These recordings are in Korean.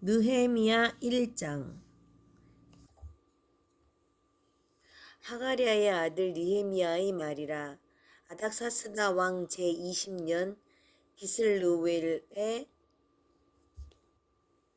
느헤미야 1장. 하가랴의 아들 느헤미야의 말이라. 아닥사스다 왕 제20년 기슬르웰에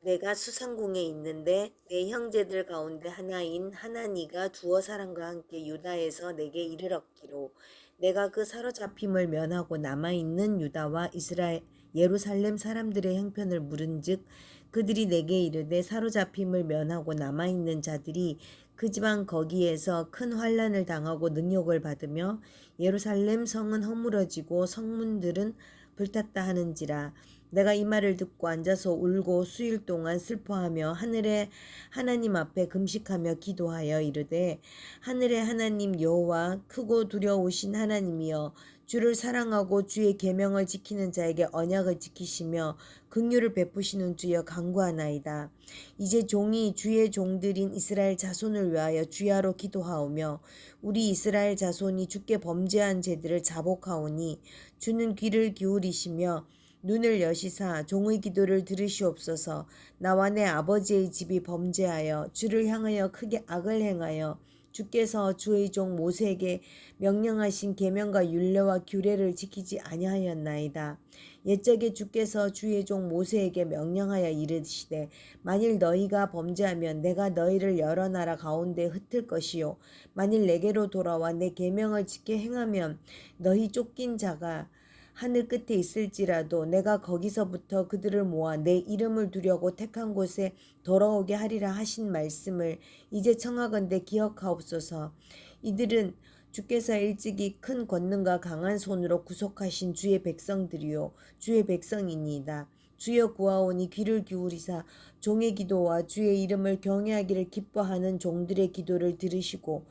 내가 수상궁에 있는데 내 형제들 가운데 하나인 하나니가 두어 사람과 함께 유다에서 내게 이르렀기로 내가 그 사로잡힘을 면하고 남아있는 유다와 이스라엘 예루살렘 사람들의 형편을 물은즉 그들이 내게 이르되 사로잡힘을 면하고 남아있는 자들이 그 지방 거기에서 큰 환난을 당하고 능욕을 받으며 예루살렘 성은 허물어지고 성문들은 불탔다 하는지라. 내가 이 말을 듣고 앉아서 울고 수일 동안 슬퍼하며 하늘의 하나님 앞에 금식하며 기도하여 이르되 하늘의 하나님 여호와 크고 두려우신 하나님이여 주를 사랑하고 주의 계명을 지키는 자에게 언약을 지키시며 긍휼을 베푸시는 주여 간구하나이다. 이제 종이 주의 종들인 이스라엘 자손을 위하여 주야로 기도하오며 우리 이스라엘 자손이 주께 범죄한 죄들을 자복하오니 주는 귀를 기울이시며 눈을 여시사 종의 기도를 들으시옵소서. 나와 내 아버지의 집이 범죄하여 주를 향하여 크게 악을 행하여 주께서 주의 종 모세에게 명령하신 계명과 율례와 규례를 지키지 아니하였나이다. 옛적에 주께서 주의 종 모세에게 명령하여 이르시되 만일 너희가 범죄하면 내가 너희를 여러 나라 가운데 흩을 것이요 만일 내게로 돌아와 내 계명을 지켜 행하면 너희 쫓긴 자가 하늘 끝에 있을지라도 내가 거기서부터 그들을 모아 내 이름을 두려고 택한 곳에 돌아오게 하리라 하신 말씀을 이제 청하건대 기억하옵소서. 이들은 주께서 일찍이 큰 권능과 강한 손으로 구속하신 주의 백성들이요 주의 백성이니이다. 주여 구하오니 귀를 기울이사 종의 기도와 주의 이름을 경외하기를 기뻐하는 종들의 기도를 들으시고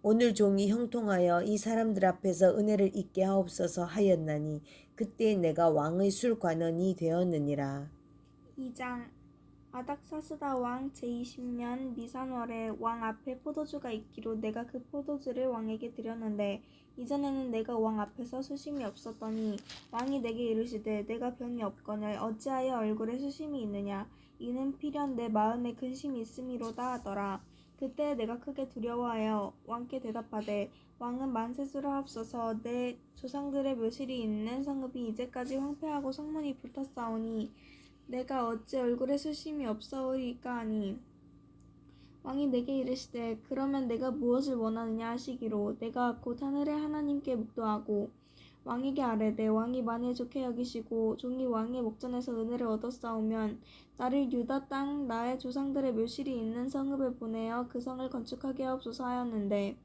오늘 종이 형통하여 이 사람들 앞에서 은혜를 잊게 하옵소서 하였나니 그때 내가 왕의 술관원이 되었느니라. 2장. 아닥사스다 왕 제20년 니산월에 왕 앞에 포도주가 있기로 내가 그 포도주를 왕에게 드렸는데 이전에는 내가 왕 앞에서 수심이 없었더니 왕이 내게 이르시되 내가 병이 없거늘 어찌하여 얼굴에 수심이 있느냐 이는 필연 내 마음에 근심이 있음이로다 하더라. 그때 내가 크게 두려워하여 왕께 대답하되 왕은 만세수를 하옵소서. 내 조상들의 묘실이 있는 성읍이 이제까지 황폐하고 성문이 불탔사오니 내가 어찌 얼굴에 수심이 없사오리까 하니 왕이 내게 이르시되 그러면 내가 무엇을 원하느냐 하시기로 내가 곧 하늘의 하나님께 묵도하고 왕에게 아뢰되 왕이 만일 좋게 여기시고 종이 왕의 목전에서 은혜를 얻었사오면 나를 유다 땅 나의 조상들의 묘실이 있는 성읍에 보내어 그 성을 건축하게 하옵소서 하였는데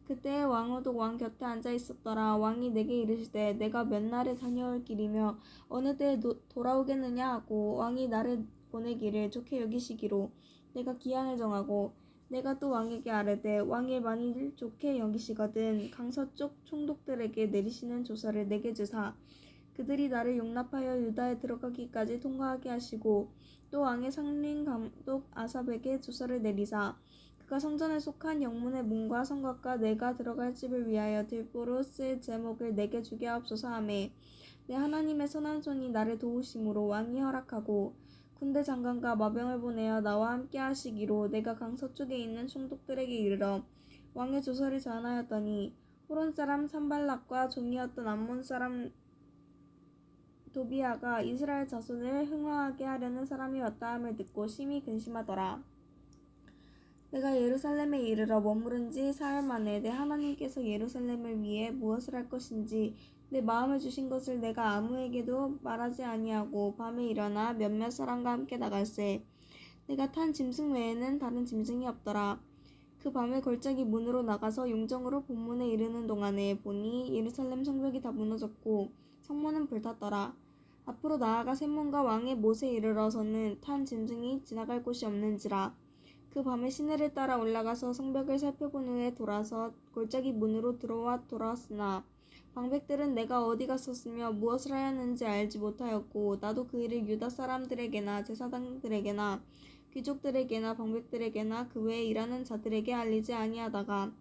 그때 왕후도 왕 곁에 앉아 있었더라. 왕이 내게 이르시되 내가 몇 날에 다녀올 길이며 어느 때에 돌아오겠느냐 하고 왕이 나를 보내기를 좋게 여기시기로 내가 기한을 정하고 내가 또 왕에게 아뢰되 왕이 만일 좋게 여기시거든 강서쪽 총독들에게 내리시는 조서를 내게 주사 그들이 나를 용납하여 유다에 들어가기까지 통과하게 하시고 또 왕의 상린 감독 아삽에게 조서를 내리사 그가 성전에 속한 영문의 문과 성곽과 내가 들어갈 집을 위하여 들보로 쓸 제목을 내게 주게 하옵소서 하매 내 하나님의 선한 손이 나를 도우심으로 왕이 허락하고 군대 장관과 마병을 보내어 나와 함께 하시기로 내가 강서쪽에 있는 총독들에게 이르러 왕의 조서를 전하였더니 호론 사람 산발락과 종이었던 암몬 사람 도비아가 이스라엘 자손을 흥화하게 하려는 사람이 왔다 함을 듣고 심히 근심하더라. 내가 예루살렘에 이르러 머무른 지 사흘 만에 내 하나님께서 예루살렘을 위해 무엇을 할 것인지 내 마음에 주신 것을 내가 아무에게도 말하지 아니하고 밤에 일어나 몇몇 사람과 함께 나갈새 내가 탄 짐승 외에는 다른 짐승이 없더라. 그 밤에 골짜기 문으로 나가서 용정으로 본문에 이르는 동안에 보니 예루살렘 성벽이 다 무너졌고 성문은 불탔더라. 앞으로 나아가 샘문과 왕의 못에 이르러서는 탄 짐승이 지나갈 곳이 없는지라. 그 밤에 시내를 따라 올라가서 성벽을 살펴본 후에 돌아서 골짜기 문으로 돌아왔으나 방백들은 내가 어디 갔었으며 무엇을 하였는지 알지 못하였고 나도 그 일을 유다 사람들에게나 제사장들에게나 귀족들에게나 방백들에게나 그 외에 일하는 자들에게 알리지 아니하다가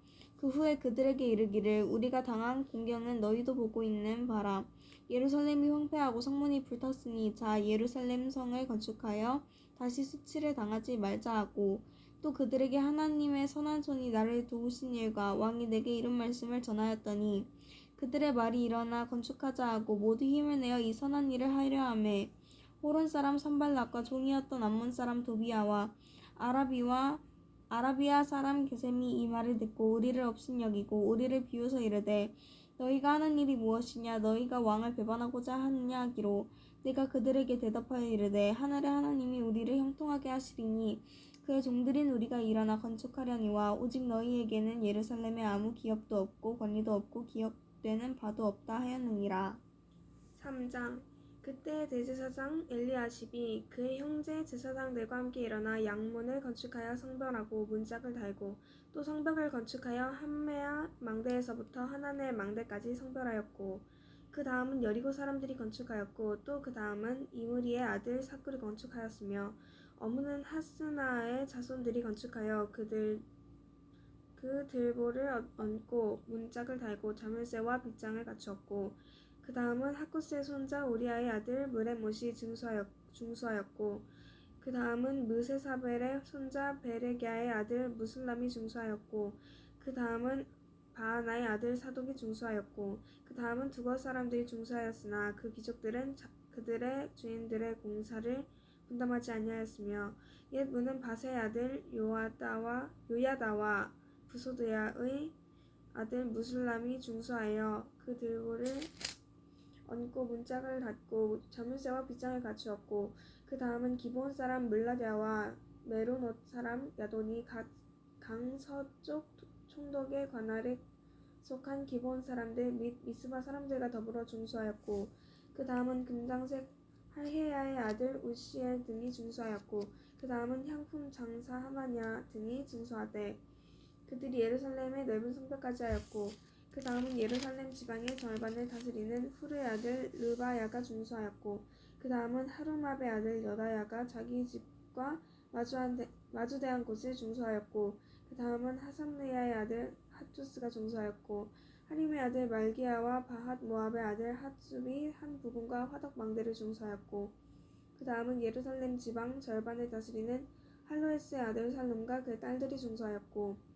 그 후에 그들에게 이르기를 우리가 당한 공경은 너희도 보고 있는 바라. 예루살렘이 황폐하고 성문이 불탔으니 자 예루살렘 성을 건축하여 다시 수치를 당하지 말자 하고 또 그들에게 하나님의 선한 손이 나를 도우신 일과 왕이 내게 이런 말씀을 전하였더니 그들의 말이 일어나 건축하자 하고 모두 힘을 내어 이 선한 일을 하려 하매 호론 사람 산발락과 종이었던 암몬 사람 도비아와 아라비아 사람 게셈이 이 말을 듣고 우리를 업신여기고 우리를 비웃어 이르되 너희가 하는 일이 무엇이냐 너희가 왕을 배반하고자 하느냐 하기로 내가 그들에게 대답하여 이르되 하늘의 하나님이 우리를 형통하게 하시리니 그의 종들인 우리가 일어나 건축하려니와 오직 너희에게는 예루살렘에 아무 기업도 없고 권리도 없고 기억되는 바도 없다 하였느니라. 3장 그때 대제사장 엘리야십이 그의 형제 제사장들과 함께 일어나 양문을 건축하여 성벽하고 문짝을 달고 또 성벽을 건축하여 함메아 망대에서부터 하나네 망대까지 성벽하였고 그 다음은 여리고 사람들이 건축하였고 또 그 다음은 이므리의 아들 사쿨이 건축하였으며 어무는 하스나의 자손들이 건축하여 그 들보를 얹고 문짝을 달고 자물쇠와 빗장을 갖추었고 그 다음은 하쿠스의 손자 우리아의 아들 무레못이 중수하였고 그 다음은 느세사벨의 손자 베레기야의 아들 무슬람이 중수하였고 그 다음은 바하나의 아들 사독이 중수하였고 그 다음은 두거 사람들이 중수하였으나 그 귀족들은 그들의 주인들의 공사를 분담하지 아니하였으며 옛 문은 바세의 아들 요야다와 부소드야의 아들 무슬람이 중수하여 그 들보를 얹고 문짝을 닫고 자물쇠와 빗장을 갖추었고 그 다음은 기브온 사람 물라랴와 메로노 사람 야돈이 강서쪽 총독의 관할에 속한 기브온 사람들 및 미스바 사람들과 더불어 중수하였고 그 다음은 금장색 할헤야의 아들 우시엘 등이 중수하였고 그 다음은 향품 장사 하나냐 등이 중수하되 그들이 예루살렘의 넓은 성벽까지 하였고 그 다음은 예루살렘 지방의 절반을 다스리는 후르의 아들 르바야가 중수하였고 그 다음은 하루맙의 아들 여다야가 자기 집과 마주대한 곳을 중수하였고 그 다음은 하삼느야의 아들 핫투스가 중수하였고 하림의 아들 말기야와 바핫 모압의 아들 핫숲이 한 부분과 화덕 망대를 중수하였고 그 다음은 예루살렘 지방 절반을 다스리는 할로에스의 아들 살룸과 그의 딸들이 중수하였고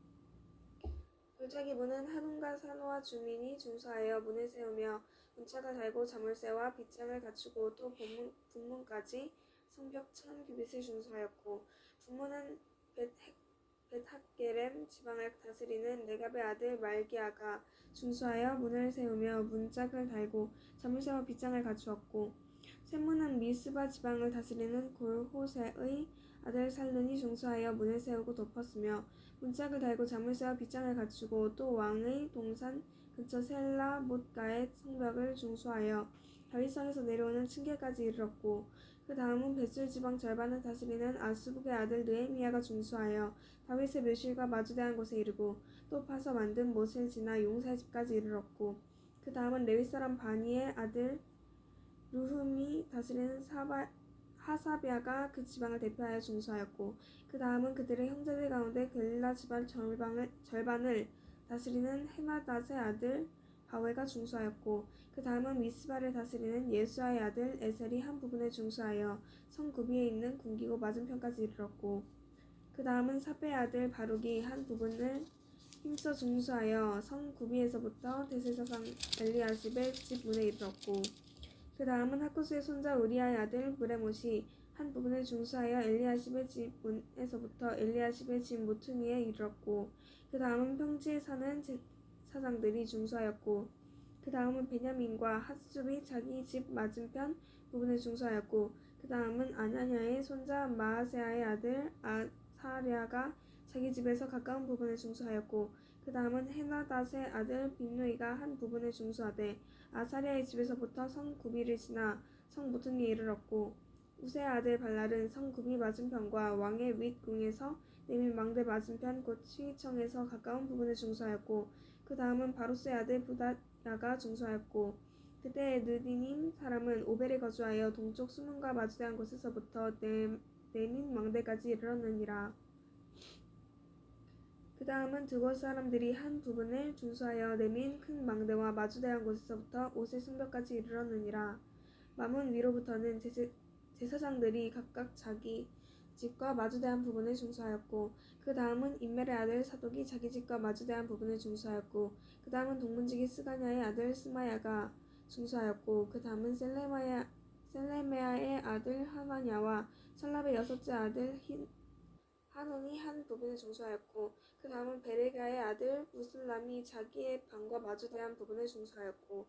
골짜기 문은 하룬과 산호와 주민이 중수하여 문을 세우며 문짝을 달고 자물쇠와 빗장을 갖추고 또 북문까지 성벽 1000규빗을 중수하였고 북문은 벳학게렘 지방을 다스리는 레갑의 아들 말기야가 중수하여 문을 세우며 문짝을 달고 자물쇠와 빗장을 갖추었고 샘문은 미스바 지방을 다스리는 골호세의 아들 살룬이 중수하여 문을 세우고 덮었으며 문짝을 달고 자물쇠와 빗장을 갖추고 또 왕의 동산 근처 셀라 못가의 성벽을 중수하여 다윗성에서 내려오는 층계까지 이르렀고 그 다음은 벳술 지방 절반을 다스리는 아스북의 아들 느헤미야가 중수하여 다윗의 묘실과 마주대한 곳에 이르고 또 파서 만든 못을 지나 용사의 집까지 이르렀고 그 다음은 레위 사람 바니의 아들 루흠이 다스리는 하사비아가 그 지방을 대표하여 중수하였고 그 다음은 그들의 형제들 가운데 겔라 지방 절반을 다스리는 헤마닷의 아들 바웨가 중수하였고 그 다음은 미스바를 다스리는 예수아의 아들 에셀이 한 부분을 중수하여 성 구비에 있는 궁기고 맞은편까지 이르렀고 그 다음은 사베의 아들 바룩이 한 부분을 힘써 중수하여 성 구비에서부터 대제사장 엘리야십의 집 문에 이르렀고 그 다음은 하쿠스의 손자 우리아의 아들 무레못이 한 부분을 중수하여 엘리야십의 집 문에서부터 엘리야십의 집 모퉁이에 이르렀고 그 다음은 평지에 사는 사장들이 중수하였고 그 다음은 베냐민과 핫숲이 자기 집 맞은편 부분을 중수하였고 그 다음은 아냐냐의 손자 마아세아의 아들 아사랴가 자기 집에서 가까운 부분을 중수하였고 그 다음은 헤나닷의 아들 빈누이가 한 부분을 중수하되 아사랴의 집에서부터 성 구비를 지나 성 모퉁이에 이르렀고 우세의 아들 발랄은 성 구비 맞은편과 왕의 윗궁에서 내민 망대 맞은편 곧 시위청에서 가까운 부분을 중수하였고 그 다음은 바로스의 아들 부다야가 중수하였고 그때 느디님 사람은 오벨에 거주하여 동쪽 수문과 마주대한 곳에서부터 내민 망대까지 이르렀느니라. 그 다음은 두 곳 사람들이 한 부분을 준수하여 내민 큰 망대와 마주대한 곳에서부터 옷의 성벽까지 이르렀느니라. 마문 위로부터는 제사장들이 각각 자기 집과 마주대한 부분을 중수하였고, 그 다음은 임멜의 아들 사독이 자기 집과 마주대한 부분을 중수하였고, 그 다음은 동문지기 스가냐의 아들 스마야가 중수하였고, 그 다음은 셀레메아의 아들 하나냐와 살랍의 여섯째 아들 하논이 한 부분을 중수하였고, 그 다음은 베레가의 아들 무슬람이 자기의 방과 마주대한 부분을 중수하였고,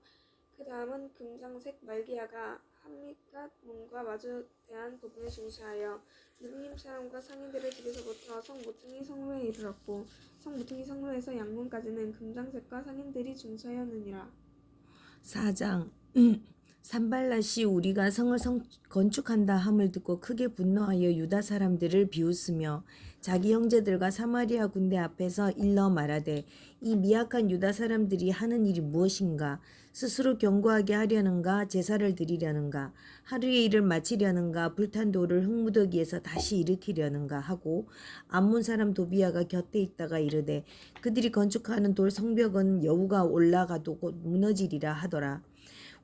그 다음은 금장색 말기야가 함미갓 문과 마주대한 부분을 중수하여 느비임 사람과 상인들의 집에서부터 성모퉁이 성로에 이르렀고, 성모퉁이 성로에서 양문까지는 금장색과 상인들이 중수하였느니라. 4장 산발랏이 우리가 성을 건축한다 함을 듣고 크게 분노하여 유다 사람들을 비웃으며 자기 형제들과 사마리아 군대 앞에서 일러 말하되 이 미약한 유다 사람들이 하는 일이 무엇인가? 스스로 견고하게 하려는가? 제사를 드리려는가? 하루의 일을 마치려는가? 불탄 돌을 흙무더기에서 다시 일으키려는가? 하고 암몬 사람 도비아가 곁에 있다가 이르되 그들이 건축하는 돌 성벽은 여우가 올라가도 곧 무너지리라 하더라.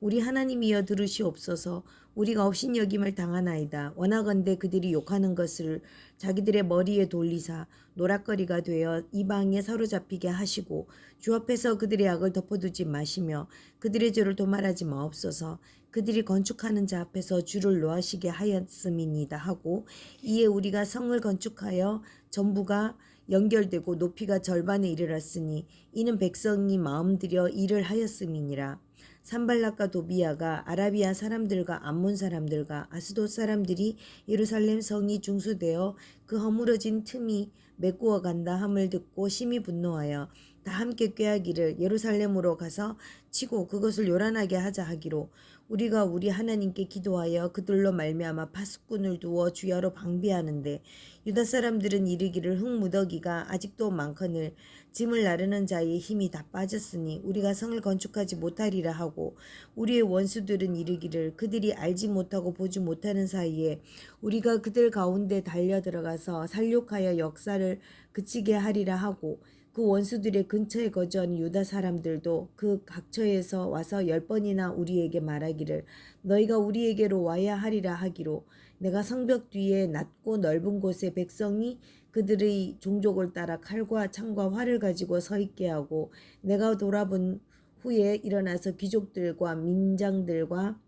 우리 하나님이여 들으시옵소서. 우리가 업신여김을 당하나이다. 원하건대 그들이 욕하는 것을 자기들의 머리에 돌리사 노락거리가 되어 이방에 사로잡히게 하시고 주 앞에서 그들의 악을 덮어두지 마시며 그들의 죄를 도말하지 마옵소서. 그들이 건축하는 자 앞에서 주를 노하시게 하였음이니이다 하고 이에 우리가 성을 건축하여 전부가 연결되고 높이가 절반에 이르렀으니 이는 백성이 마음들여 일을 하였음이니라. 산발락과 도비아가 아라비아 사람들과 암몬 사람들과 아스돗 사람들이 예루살렘 성이 중수되어 그 허물어진 틈이 메꾸어 간다 함을 듣고 심히 분노하여 다 함께 꾀하기를 예루살렘으로 가서 치고 그것을 요란하게 하자 하기로 우리가 우리 하나님께 기도하여 그들로 말미암아 파수꾼을 두어 주야로 방비하는데 유다 사람들은 이르기를 흙무더기가 아직도 많거늘 짐을 나르는 자의 힘이 다 빠졌으니 우리가 성을 건축하지 못하리라 하고 우리의 원수들은 이르기를 그들이 알지 못하고 보지 못하는 사이에 우리가 그들 가운데 달려들어가서 살육하여 역사를 그치게 하리라 하고 그 원수들의 근처에 거주하는 유다 사람들도 그 각처에서 와서 10번이나 우리에게 말하기를 너희가 우리에게로 와야 하리라 하기로 내가 성벽 뒤에 낮고 넓은 곳에 백성이 그들의 종족을 따라 칼과 창과 활을 가지고 서 있게 하고 내가 돌아본 후에 일어나서 귀족들과 민장들과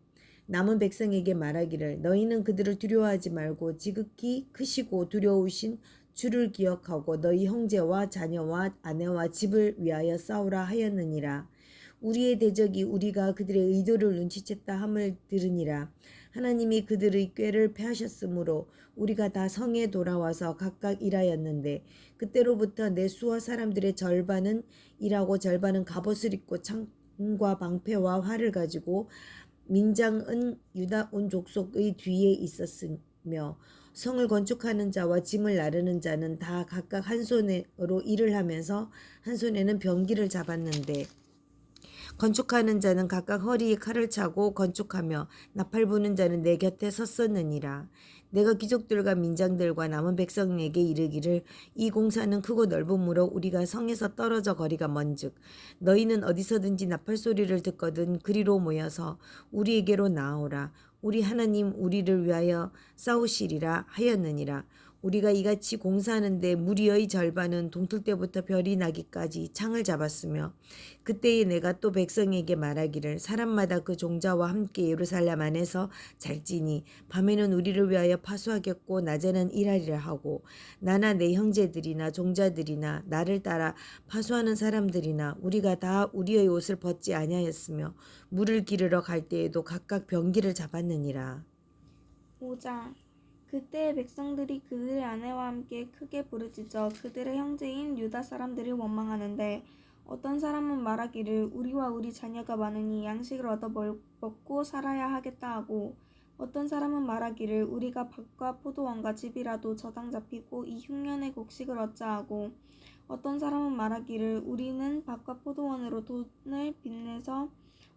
남은 백성에게 말하기를 너희는 그들을 두려워하지 말고 지극히 크시고 두려우신 주를 기억하고 너희 형제와 자녀와 아내와 집을 위하여 싸우라 하였느니라. 우리의 대적이 우리가 그들의 의도를 눈치챘다 함을 들으니라. 하나님이 그들의 꾀를 패하셨으므로 우리가 다 성에 돌아와서 각각 일하였는데 그때로부터 내 수하 사람들의 절반은 일하고 절반은 갑옷을 입고 창과 방패와 활을 가지고 민장은 유다 온 족속의 뒤에 있었으며 성을 건축하는 자와 짐을 나르는 자는 다 각각 한 손으로 일을 하면서 한 손에는 병기를 잡았는데 건축하는 자는 각각 허리에 칼을 차고 건축하며 나팔 부는 자는 내 곁에 섰었느니라. 내가 귀족들과 민장들과 남은 백성에게 이르기를 이 공사는 크고 넓음으로 우리가 성에서 떨어져 거리가 먼즉 너희는 어디서든지 나팔 소리를 듣거든 그리로 모여서 우리에게로 나아오라. 우리 하나님 우리를 위하여 싸우시리라 하였느니라. 우리가 이같이 공사하는데 무리의 절반은 동틀 때부터 별이 나기까지 창을 잡았으며 그때에 내가 또 백성에게 말하기를 사람마다 그 종자와 함께 예루살렘 안에서 잘지니 밤에는 우리를 위하여 파수하겠고 낮에는 일하리라 하고 나나 내 형제들이나 종자들이나 나를 따라 파수하는 사람들이나 우리가 다 우리의 옷을 벗지 아니하였으며 물을 기르러 갈 때에도 각각 병기를 잡았느니라. 5장 그때 백성들이 그들의 아내와 함께 크게 부르짖어 그들의 형제인 유다 사람들을 원망하는데 어떤 사람은 말하기를 우리와 우리 자녀가 많으니 양식을 얻어 먹고 살아야 하겠다 하고 어떤 사람은 말하기를 우리가 밭과 포도원과 집이라도 저당 잡히고 이 흉년의 곡식을 얻자 하고 어떤 사람은 말하기를 우리는 밭과 포도원으로 돈을 빚내서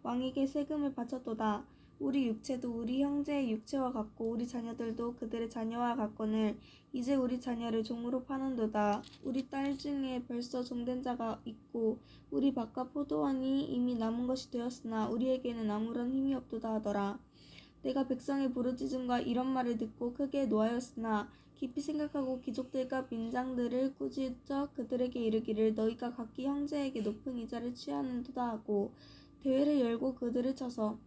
왕에게 세금을 바쳤도다. 우리 육체도 우리 형제의 육체와 같고 우리 자녀들도 그들의 자녀와 같거늘 이제 우리 자녀를 종으로 파는도다. 우리 딸 중에 벌써 종된 자가 있고 우리 밭과 포도원이 이미 남은 것이 되었으나 우리에게는 아무런 힘이 없도다 하더라. 내가 백성의 부르짖음과 이런 말을 듣고 크게 노하였으나 깊이 생각하고 귀족들과 민장들을 꾸짖어 그들에게 이르기를 너희가 각기 형제에게 높은 이자를 취하는도다 하고 대회를 열고 그들을 쳐서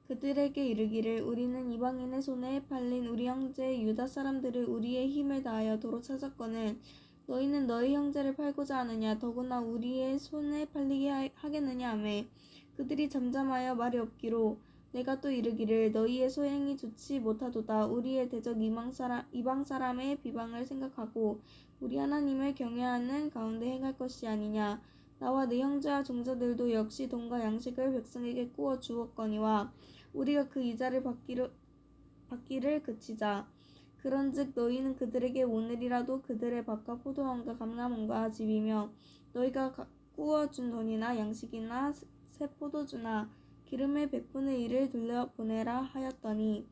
그들에게 이르기를 우리는 이방인의 손에 팔린 우리 형제 유다 사람들을 우리의 힘을 다하여 도로 찾았거늘 너희는 너희 형제를 팔고자 하느냐 더구나 우리의 손에 팔리게 하겠느냐 하매 그들이 잠잠하여 말이 없기로 내가 또 이르기를 너희의 소행이 좋지 못하도다. 우리의 대적 이방 사람의 비방을 생각하고 우리 하나님을 경외하는 가운데 행할 것이 아니냐. 나와 내 형제와 종자들도 역시 돈과 양식을 백성에게 꾸어 주었거니와 우리가 그 이자를 받기를 그치자. 그런즉 너희는 그들에게 오늘이라도 그들의 밭과 포도원과 감람원과 집이며 너희가 꾸어 준 돈이나 양식이나 새 포도주나 기름의 100분의 1을 돌려보내라 하였더니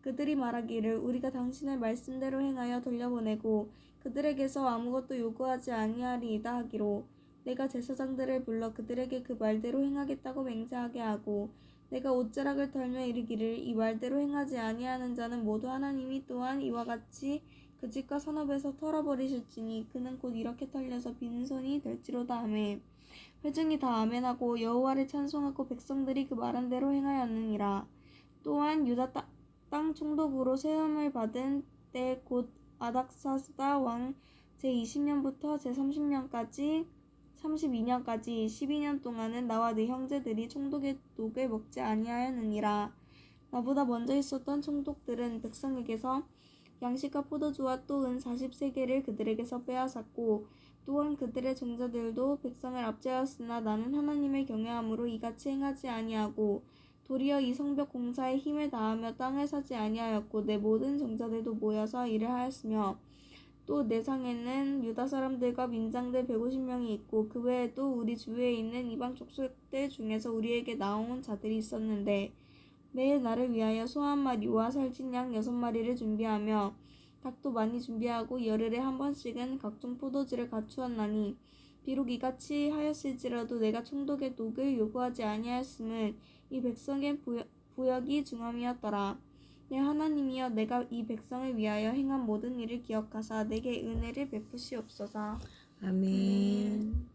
그들이 말하기를 우리가 당신의 말씀대로 행하여 돌려보내고 그들에게서 아무것도 요구하지 아니하리이다 하기로 내가 제사장들을 불러 그들에게 그 말대로 행하겠다고 맹세하게 하고 내가 옷자락을 털며 이르기를 이 말대로 행하지 아니하는 자는 모두 하나님이 또한 이와 같이 그 집과 산업에서 털어버리실지니 그는 곧 이렇게 털려서 빈손이 될지로다 하매 회중이 다 아멘하고 여호와를 찬송하고 백성들이 그 말한 대로 행하였느니라. 또한 유다 땅 총독으로 세움을 받은 때 곧 아닥사스다 왕 제20년부터 제30년까지 32년까지 12년 동안은 나와 네 형제들이 총독의 독을 먹지 아니하였느니라. 나보다 먼저 있었던 총독들은 백성에게서 양식과 포도주와 또 은 40세겔을 그들에게서 빼앗았고 또한 그들의 종자들도 백성을 압제하였으나 나는 하나님을 경외함으로 이같이 행하지 아니하고 도리어 이 성벽 공사에 힘을 다하며 땅을 사지 아니하였고 내 모든 종자들도 모여서 일을 하였으며 또 내 상에는 유다 사람들과 민장들 150명이 있고 그 외에도 우리 주위에 있는 이방 족속들 중에서 우리에게 나온 자들이 있었는데 매일 나를 위하여 소 한 마리와 살찐 양 6마리를 준비하며 닭도 많이 준비하고 열흘에 한 번씩은 각종 포도주를 갖추었나니 비록 이같이 하였을지라도 내가 총독의 독을 요구하지 아니하였음은 이 백성의 부역이 중함이었더라. 내 하나님이여 내가 이 백성을 위하여 행한 모든 일을 기억하사 내게 은혜를 베푸시옵소서. 아멘.